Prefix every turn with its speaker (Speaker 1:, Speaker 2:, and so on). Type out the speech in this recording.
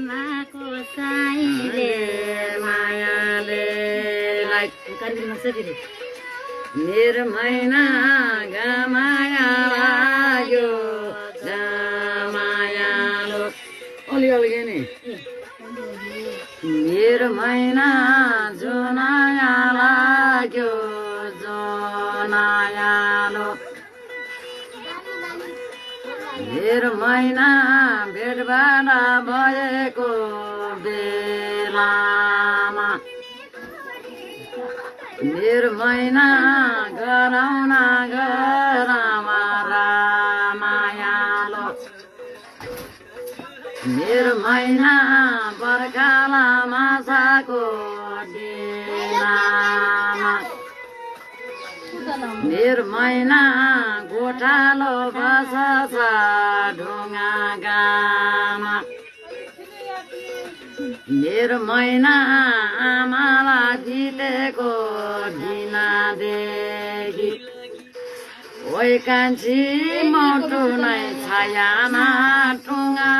Speaker 1: माको साईले मायाले निर्मैना गमाया लाग्यो जमायालो अलि अलि नि निर्मैना जुनाया लाग्यो जुनायालो निर्मैना भेटबाट भएको बेलामा निर्मैना गराउन गरामा रामायालो निर्मैना बर्खाला माछाको दिनमा निर्मैना गोठालो बस्छ ढुङ्गा गामा निर्मैना आमालाई जितेको दिनदेखि ओइ कान्छी मोटु नै छायामा टुङ्गा